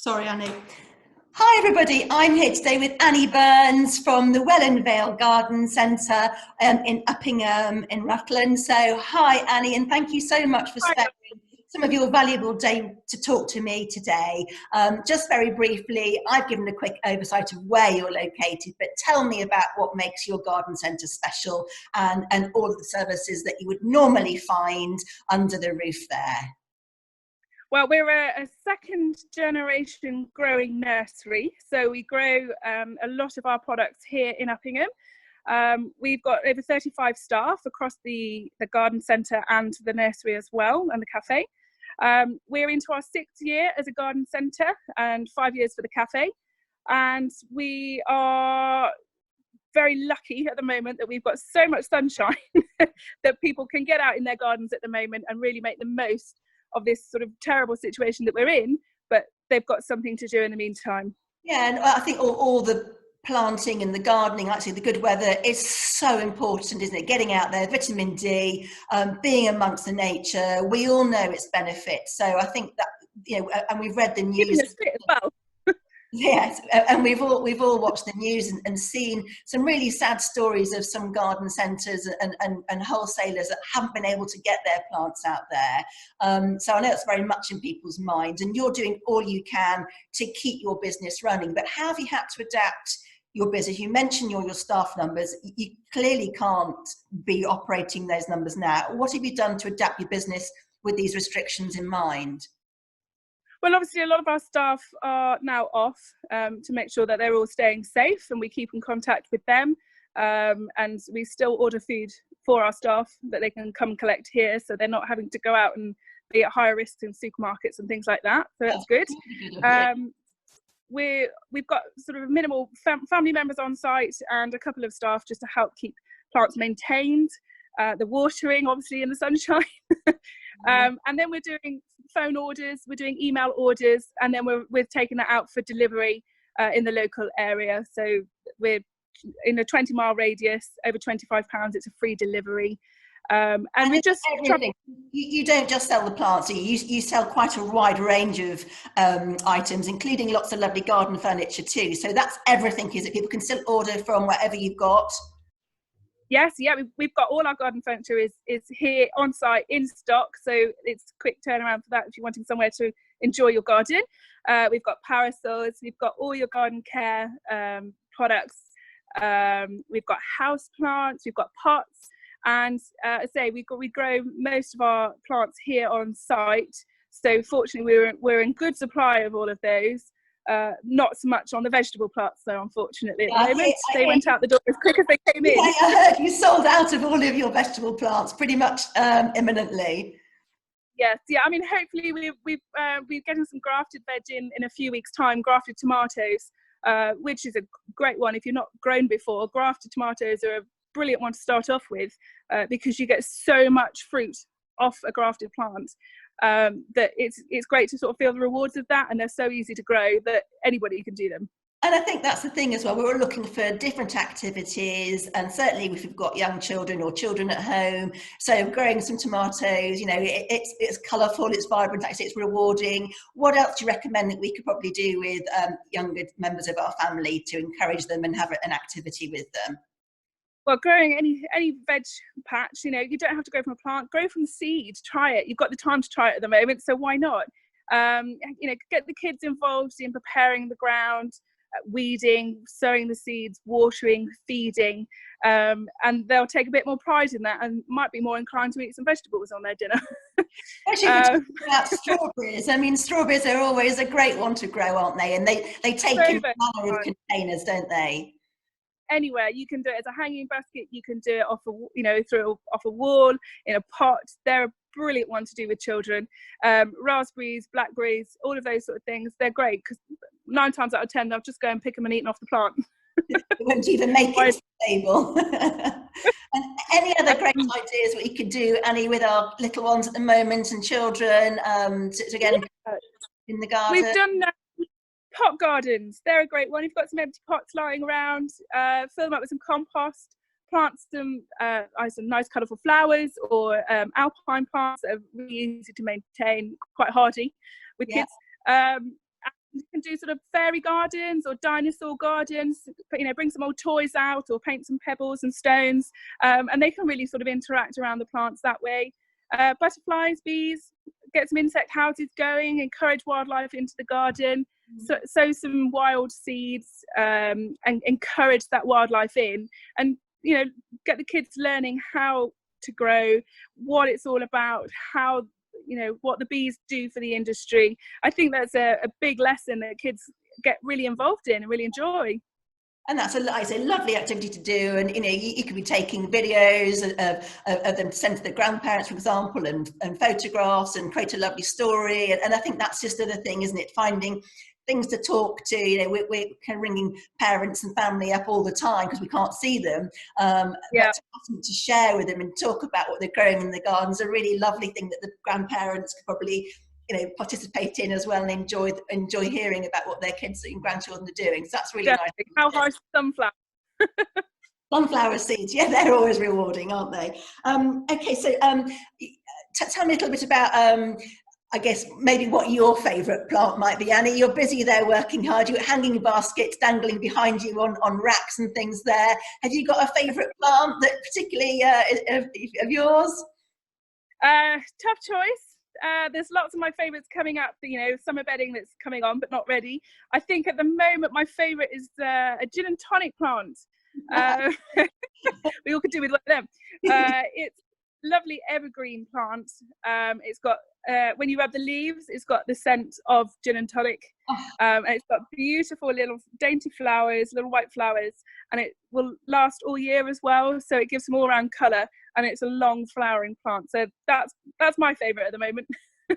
Sorry, Annie. Hi everybody, I'm here today with Annie Burns from the Welland Vale Garden Centre in Uppingham in Rutland. So hi Annie, and thank you so much for spending some of your valuable day to talk to me today. Just very briefly, I've given a quick oversight of where you're located, but tell me about what makes your garden centre special and all of the services that you would normally find under the roof there. Well, we're a second generation growing nursery, so we grow a lot of our products here in Uppingham. We've got over 35 staff across the garden centre and the nursery as well, and the cafe. We're into our 6th year as a garden centre and 5 years for the cafe, and we are very lucky at the moment that we've got so much sunshine that people can get out in their gardens at the moment and really make the most of this sort of terrible situation that we're in, but they've got something to do in the meantime. Yeah, and I think all the planting and the gardening, actually the good weather is so important, isn't it? Getting out there, vitamin D, being amongst the nature, we all know its benefits. So I think that, you know, and we've read the news. Keeping us fit as well. Yes, and we've all watched the news and seen some really sad stories of some garden centres and wholesalers that haven't been able to get their plants out there. So I know it's very much in people's minds, and you're doing all you can to keep your business running. But how have you had to adapt your business? You mentioned your staff numbers. You clearly can't be operating those numbers now. What have you done to adapt your business with these restrictions in mind? Well, obviously a lot of our staff are now off to make sure that they're all staying safe, and we keep in contact with them, and we still order food for our staff that they can come collect here, so they're not having to go out and be at higher risk in supermarkets and things like that, so that's good. We've got sort of minimal family members on site and a couple of staff just to help keep plants maintained, the watering obviously in the sunshine. And then we're doing phone orders, we're doing email orders, and then we're taking that out for delivery in the local area. So we're in a 20-mile radius, over £25, it's a free delivery. And we just you don't just sell the plants, you sell quite a wide range of items, including lots of lovely garden furniture too. So that's everything, is it? People can still order from wherever you've got. Yes, yeah, we've got all our garden furniture is here on site in stock, so it's quick turnaround for that if you're wanting somewhere to enjoy your garden. We've got parasols, we've got all your garden care products, we've got house plants, we've got pots, and I say we grow most of our plants here on site. So fortunately, we're in good supply of all of those. Not so much on the vegetable plants though, unfortunately, at the moment. They went out the door as quick as they came in. Yeah, I heard you sold out of all of your vegetable plants pretty much imminently. Yes, yeah, I mean, hopefully we're getting some grafted veg in a few weeks' time, grafted tomatoes, which is a great one. If you're not grown before, grafted tomatoes are a brilliant one to start off with, because you get so much fruit off a grafted plant. That it's great to sort of feel the rewards of that, and they're so easy to grow that anybody can do them. And I think that's the thing as well, we're all looking for different activities, and certainly if we've got young children or children at home, so growing some tomatoes, you know, it's colourful, it's vibrant, actually it's rewarding. What else do you recommend that we could probably do with younger members of our family to encourage them and have an activity with them? Well, growing any veg patch, you know, you don't have to grow from a plant, grow from the seed, try it. You've got the time to try it at the moment, so why not? You know, get the kids involved in preparing the ground, weeding, sowing the seeds, watering, feeding, and they'll take a bit more pride in that and might be more inclined to eat some vegetables on their dinner. Actually, about strawberries. I mean, strawberries are always a great one to grow, aren't they? And they take in manner of containers, don't they? Anywhere you can do it as a hanging basket, you can do it off off a wall, in a pot. They're a brilliant one to do with children. Raspberries, blackberries, all of those sort of things, they're great because 9 times out of 10 they'll just go and pick them and eat them off the plant. They won't even make it to the table. And any other great ideas we could do, Annie, with our little ones at the moment and children to get in the garden? We've done pot gardens. They're a great one. You've got some empty pots lying around, fill them up with some compost, plant some nice colourful flowers or alpine plants that are really easy to maintain, quite hardy with kids. And you can do sort of fairy gardens or dinosaur gardens, you know, bring some old toys out or paint some pebbles and stones, and they can really sort of interact around the plants that way. Butterflies, bees, get some insect houses going, encourage wildlife into the garden, sow some wild seeds, and encourage that wildlife in, and, you know, get the kids learning how to grow, what it's all about, how, you know, what the bees do for the industry. I think that's a big lesson that kids get really involved in and really enjoy. And that's a lovely activity to do. And, you know, you could be taking videos of them to send to their grandparents, for example, and photographs, and create a lovely story. And I think that's just the thing, isn't it? Finding things to talk to. You know, we're kind of ringing parents and family up all the time because we can't see them. But to ask them to share with them and talk about what they're growing in the gardens, a really lovely thing that the grandparents could probably, you know, participate in as well, and enjoy hearing about what their kids and grandchildren are doing. So that's really nice. How hard is sunflower? Sunflower seeds, yeah, they're always rewarding, aren't they? Okay, so tell me a little bit about, I guess, maybe what your favourite plant might be. Annie, you're busy there working hard. You're hanging your baskets dangling behind you on racks and things there. Have you got a favourite plant that particularly of yours? Tough choice. There's lots of my favourites coming up, you know, summer bedding that's coming on but not ready. I think at the moment my favourite is a gin and tonic plant. We all could do with one of them. It's lovely evergreen plant. It's got, when you rub the leaves, it's got the scent of gin and tonic. And it's got beautiful little dainty flowers, little white flowers, and it will last all year as well, so it gives them all round colour, and it's a long flowering plant. So that's my favourite at the moment.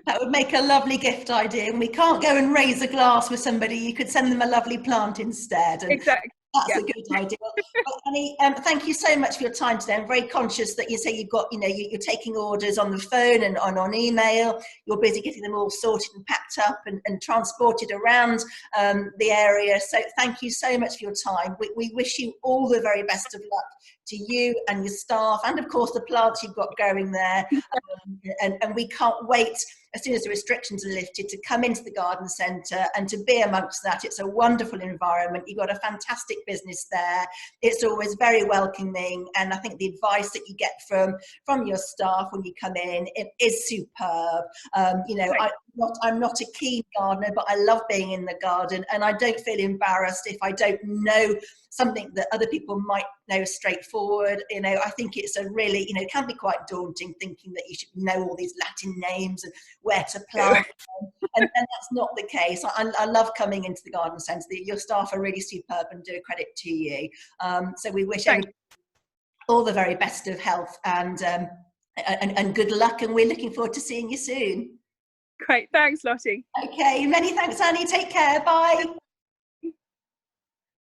That would make a lovely gift idea. And we can't go and raise a glass with somebody, you could send them a lovely plant instead. And exactly. That's a good idea. Well, Annie, thank you so much for your time today. I'm very conscious that you say you've got, you know, you're taking orders on the phone and on email. You're busy getting them all sorted and packed up and transported around the area. So thank you so much for your time. We wish you all the very best of luck to you and your staff, and of course the plants you've got going there. And we can't wait, as soon as the restrictions are lifted, to come into the garden centre and to be amongst that. It's a wonderful environment. You've got a fantastic business there. It's always very welcoming, and I think the advice that you get from your staff when you come in, it is superb. You know, I'm not a keen gardener, but I love being in the garden, and I don't feel embarrassed if I don't know something that other people might know straightforward. You know, I think it's a really, you know, it can be quite daunting thinking that you should know all these Latin names and where to plant and that's not the case. I love coming into the garden centre. Your staff are really superb and do credit to you. So we wish everybody all the very best of health and good luck, and we're looking forward to seeing you soon. Great, thanks Lottie. Okay, many thanks Annie, take care, bye.